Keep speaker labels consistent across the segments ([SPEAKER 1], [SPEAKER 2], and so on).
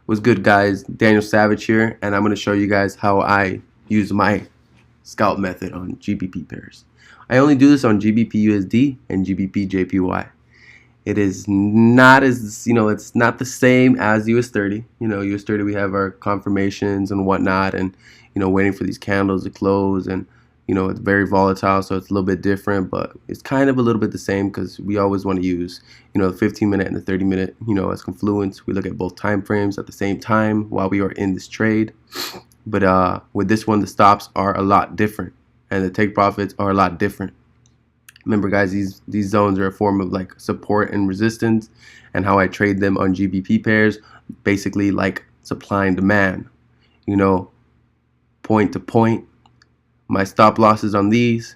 [SPEAKER 1] What's good, guys? Daniel Savage here, and I'm going to show you guys how I use my scalp method on GBP pairs. I only do this on GBPUSD and GBPJPY. It is not as, it's not the same as US30. US30 we have our confirmations and whatnot, and waiting for these candles to close, and it's very volatile, so it's a little bit different, but it's kind of a little bit the same because we always want to use the 15-minute and the 30-minute as confluence. We look at both time frames at the same time while we are in this trade. But with this one, the stops are a lot different and the take profits are a lot different. Remember, guys, these zones are a form of like support and resistance, and how I trade them on GBP pairs, basically like supply and demand, point to point. My stop losses on these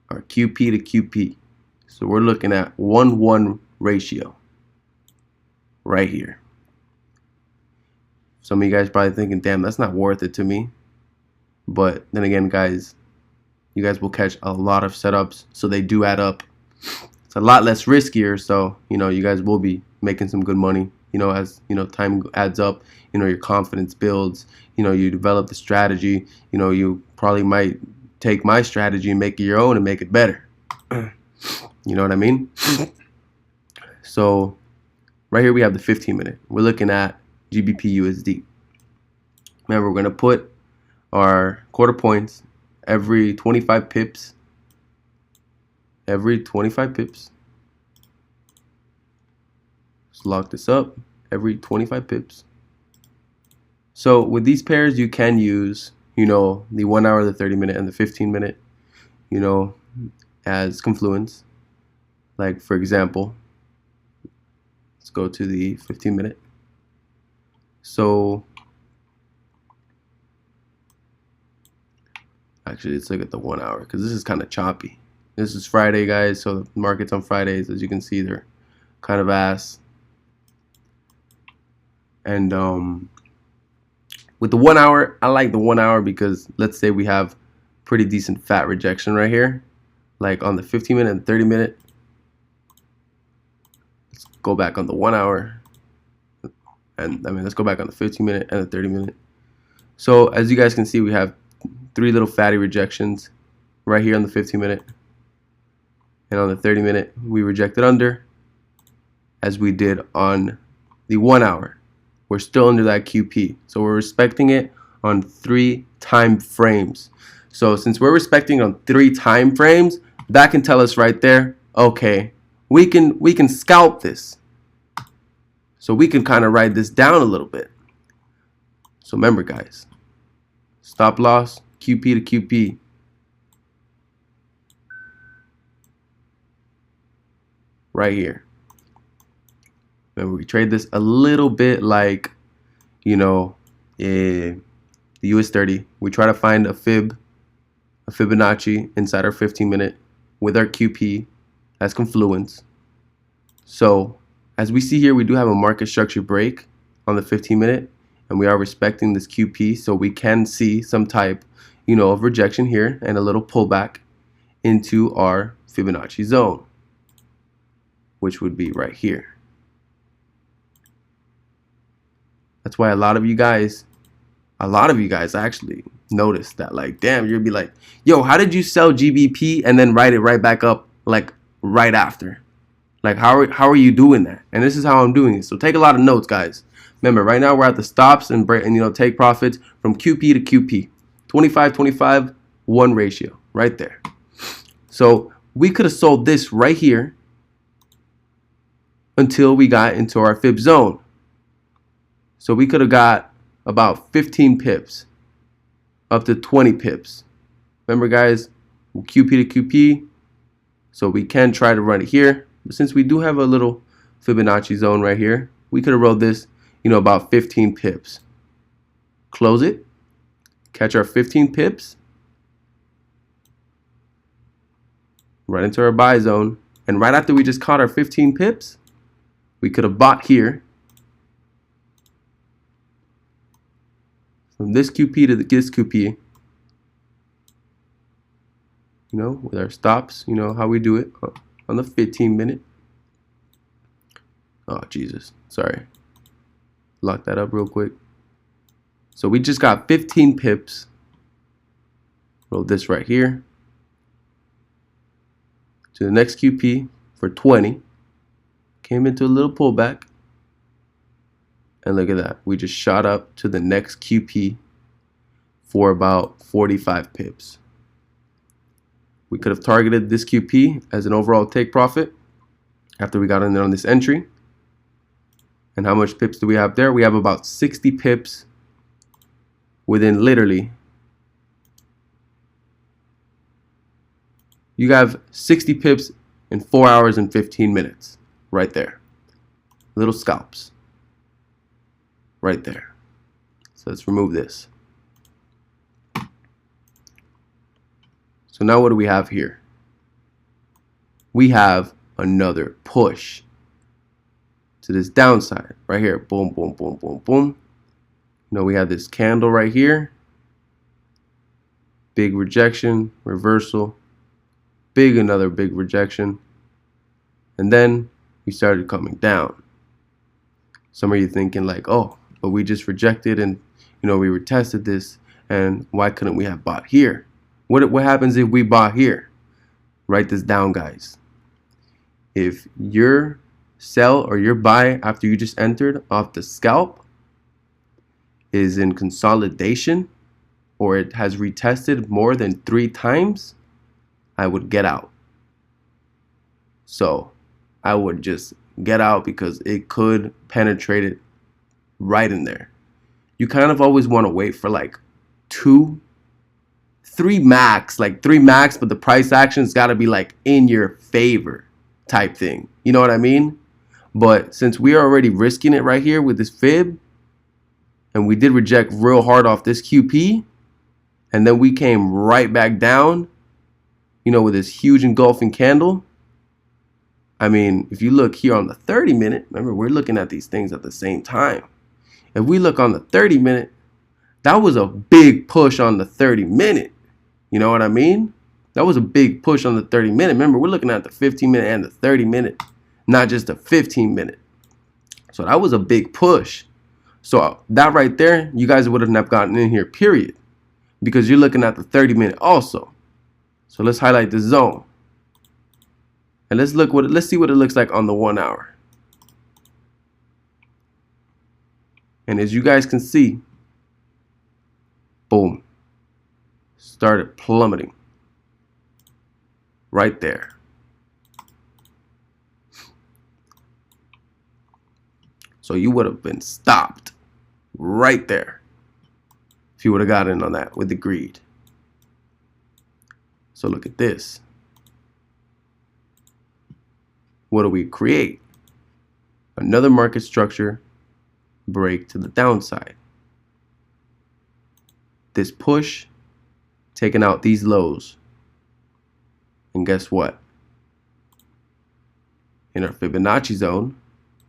[SPEAKER 1] are QP to QP. So we're looking at 1-1 ratio right here. Some of you guys probably thinking, damn, that's not worth it to me. But then again, guys, you guys will catch a lot of setups, so they do add up. It's a lot less riskier, so you guys will be making some good money. As time adds up, your confidence builds, you develop the strategy, you probably might take my strategy and make it your own and make it better. You know what I mean? So right here we have the 15-minute. We're looking at GBPUSD. Remember, we're going to put our quarter points every 25 pips. Every 25 pips. Let's lock this up. Every 25 pips. So with these pairs, you can use, the 1 hour, the 30-minute, and the 15-minute, as confluence. Like, for example, let's go to the 15-minute. So actually, let's look at the 1 hour, because this is kind of choppy. This is Friday, guys, so the markets on Fridays, as you can see, they're kind of ass. And with the 1 hour, I like the 1 hour because let's say we have pretty decent fat rejection right here, like on the 15-minute and 30-minute. Let's go back on the 1 hour, and let's go back on the 15-minute and the 30-minute. So as you guys can see, we have three little fatty rejections right here on the 15-minute, and on the 30-minute we rejected under, as we did on the 1 hour. We're still under that QP, so we're respecting it on 3 time frames. So since we're respecting on 3 time frames, that can tell us right there, okay, we can scalp this. So we can kind of ride this down a little bit. So remember, guys, stop loss, QP to QP. Right here. Remember, we trade this a little bit like, the US30. We try to find a Fibonacci inside our 15-minute with our QP as confluence. So as we see here, we do have a market structure break on the 15-minute, and we are respecting this QP, so we can see some type, of rejection here and a little pullback into our Fibonacci zone, which would be right here. That's why a lot of you guys actually notice that, like, damn, you'll be like, yo, how did you sell GBP and then write it right back up, like, right after? Like, how are you doing that? And this is how I'm doing it. So take a lot of notes, guys. Remember, right now we're at the stops and take profits from QP to QP. 25-25, 1 ratio, right there. So we could have sold this right here until we got into our fib zone. So we could have got about 15 pips, up to 20 pips. Remember, guys, QP to QP, so we can try to run it here. But since we do have a little Fibonacci zone right here, we could have rolled this, about 15 pips. Close it, catch our 15 pips, run into our buy zone, and right after we just caught our 15 pips, we could have bought here. From this QP to this QP, with our stops, how we do it on the 15-minute. Oh, Jesus. Sorry. Lock that up real quick. So we just got 15 pips. Roll this right here to the next QP for 20. Came into a little pullback. And look at that. We just shot up to the next QP for about 45 pips. We could have targeted this QP as an overall take profit after we got in there on this entry. And how much pips do we have there? We have about 60 pips within literally. You have 60 pips in 4 hours and 15 minutes right there. Little scalps right there. So let's remove this. So now what do we have here? We have another push to this downside right here. Boom, boom, boom, boom, boom. You know, we have this candle right here. Big rejection, reversal, another big rejection. And then we started coming down. Some of you thinking like, oh, but we just rejected and, you know, we retested this, and why couldn't we have bought here? What happens if we bought here? Write this down, guys. If your sell or your buy after you just entered off the scalp is in consolidation, or it has retested more than 3 times, I would get out. So I would just get out because it could penetrate it right in there. You kind of always want to wait for like 2, 3 max, but the price action's got to be like in your favor type thing. You know what I mean? But since we are already risking it right here with this fib, and we did reject real hard off this QP, and then we came right back down, you know, with this huge engulfing candle. I mean, if you look here on the 30-minute, remember, we're looking at these things at the same time. If we look on the 30-minute, that was a big push on the 30-minute. You know what I mean? That was a big push on the 30-minute. Remember, we're looking at the 15-minute and the 30-minute, not just the 15-minute. So that was a big push. So that right there, you guys wouldn't have gotten in here, period, because you're looking at the 30-minute also. So let's highlight the zone. And let's see what it looks like on the 1 hour. And as you guys can see, boom, started plummeting right there. So you would have been stopped right there if you would have got in on that with the greed. So look at this. What do we create? Another market structure break to the downside. This push taking out these lows. And guess what? In our Fibonacci zone,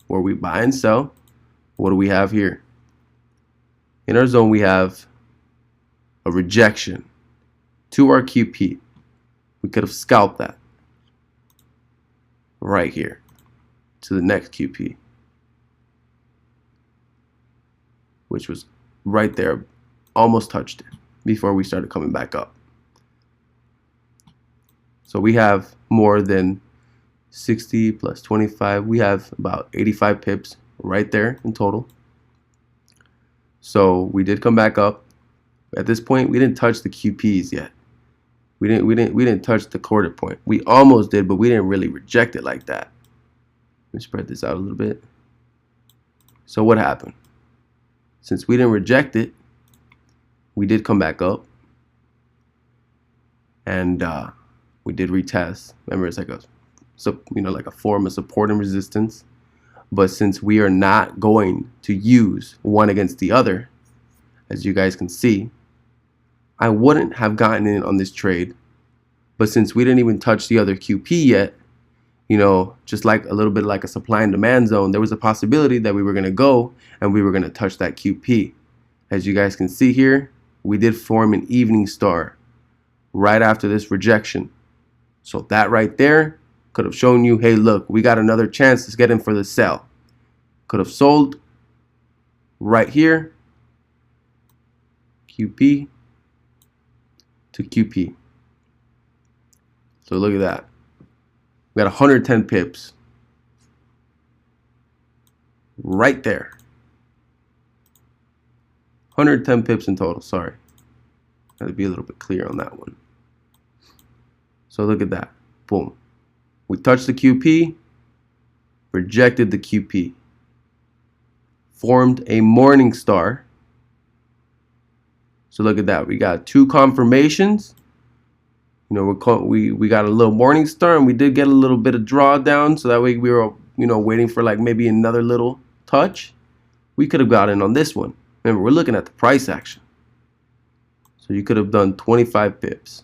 [SPEAKER 1] where we buy and sell, what do we have here? In our zone, we have a rejection to our QP. We could have scalped that right here to the next QP, which was right there, almost touched it before we started coming back up. So we have more than 60 plus 25. We have about 85 pips right there in total. So we did come back up. At this point, we didn't touch the QPs yet. We didn't touch the quarter point. We almost did, but we didn't really reject it like that. Let me spread this out a little bit. So what happened? Since we didn't reject it, we did come back up, and we did retest. Remember, it's like like a form of support and resistance. But since we are not going to use one against the other, as you guys can see, I wouldn't have gotten in on this trade. But since we didn't even touch the other QP yet, you know, just like a little bit like a supply and demand zone, there was a possibility that we were going to go and we were going to touch that QP. As you guys can see here, we did form an evening star right after this rejection. So that right there could have shown you, hey, look, we got another chance to get in for the sell. Could have sold right here, QP to QP. So look at that. We got 110 pips right there. 110 pips in total. Sorry. Got to be a little bit clear on that one. So look at that. Boom. We touched the QP, rejected the QP, formed a morning star. So look at that. We got two confirmations. You know, we got a little morning star, and we did get a little bit of drawdown. So that way we were, you know, waiting for like maybe another little touch. We could have gotten on this one. Remember, we're looking at the price action. So you could have done 25 pips,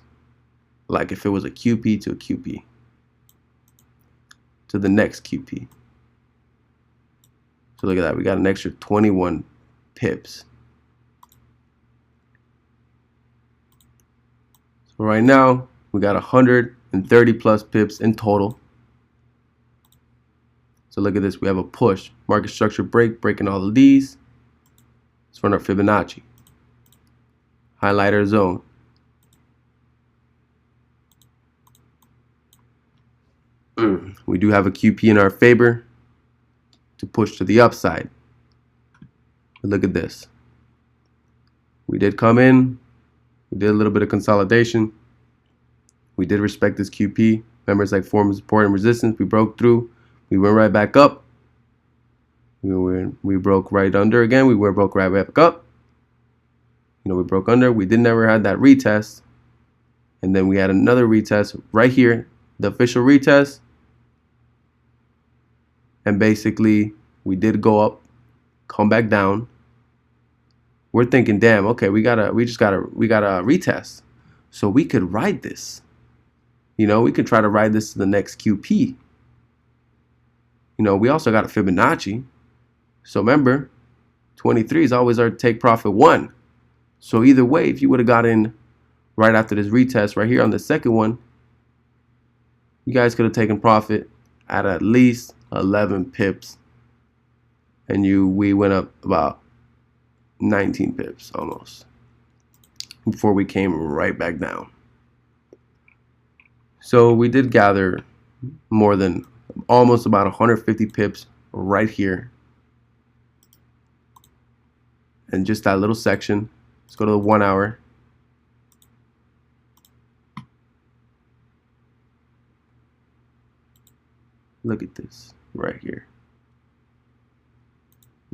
[SPEAKER 1] like if it was a QP to a QP to the next QP. So look at that. We got an extra 21 pips. So right now we got 130 plus pips in total. So look at this. We have a push, market structure break, breaking all of these. Let's run our Fibonacci. Highlighter zone. We do have a QP in our favor to push to the upside. But look at this. We did come in. We did a little bit of consolidation. We did respect this QP. Remember, it's like form of support and resistance. We broke through. We went right back up. We broke right under again. We broke right back up. You know, we broke under. We did never had that retest. And then we had another retest right here, the official retest. And basically, we did go up, come back down. We're thinking, damn, okay, we got a retest. So we could ride this. You know, we could try to ride this to the next QP. You know, we also got a Fibonacci. So remember, 23 is always our take profit 1. So either way, if you would have got in right after this retest right here on the second one, you guys could have taken profit at least 11 pips. And we went up about 19 pips almost before we came right back down. So we did gather more than almost about 150 pips right here. And just that little section. Let's go to the 1 hour. Look at this right here.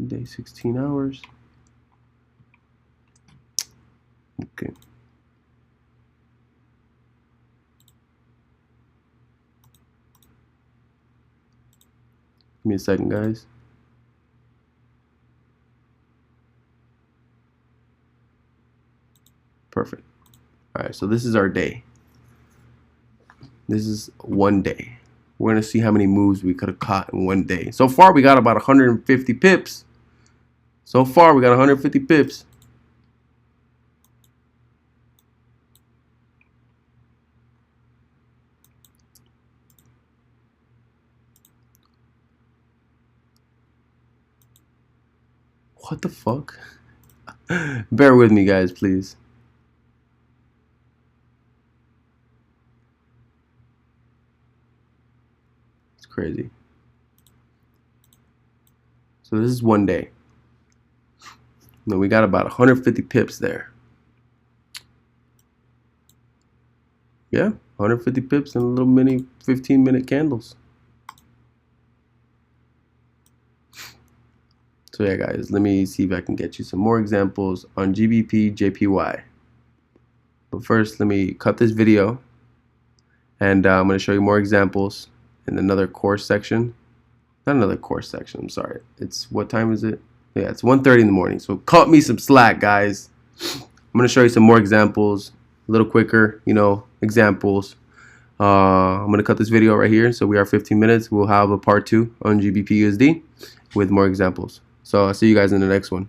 [SPEAKER 1] Day 16 hours. Okay. Give me a second, guys. Perfect. All right, so this is our day. This is one day. We're going to see how many moves we could have caught in one day. So far, we got about 150 pips. So far, we got 150 pips. What the fuck? Bear with me, guys, please. It's crazy. So this is one day. No, we got about 150 pips there. Yeah, 150 pips and little mini 15-minute candles. So yeah, guys, let me see if I can get you some more examples on GBP, JPY. But first, let me cut this video, and I'm going to show you more examples in another course section. Not another course section, I'm sorry. It's, what time is it? Yeah, it's 1:30 in the morning, so cut me some slack, guys. I'm going to show you some more examples, a little quicker, you know, examples. I'm going to cut this video right here, so we are 15 minutes. We'll have a part 2 on GBPUSD with more examples. So I'll see you guys in the next one.